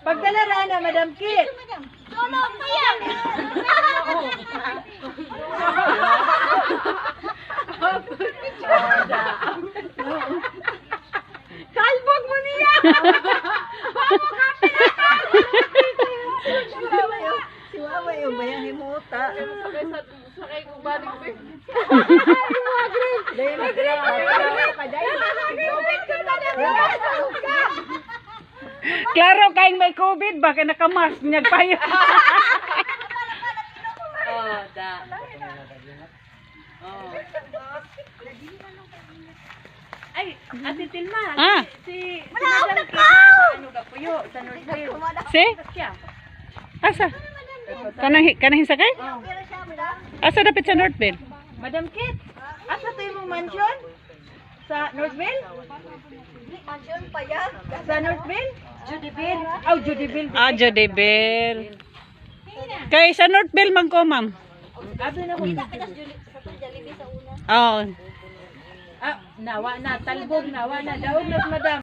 Pagdala na, Madam Kit. Tulog mo yan! Kalbog mo niya! Si Wawa yung bayang himuta. Sakay kong balik ko. Dahil Klaro kayong may COVID, baka nakamas, nagpayo. Oh, da. Oh. Ay, Ate Tilma. Ah. Si Madam Kit sa ano ka puyo, sa Northville. Si? Siya. Asa? Kanahin sakay? Asa dapat sa Northville? Madam Kit, asa to yung mansion? Sa Northville? Mansion pa yan? Sa Northville? Judyville. Oh, Judyville. Ah, Jodibel. Kay sa Northville man ko, ma'am. Abi na ko. Sa Jollibee sa una. Oh. Ah, nawa na, talbog, nawa na. Daog na, Madam.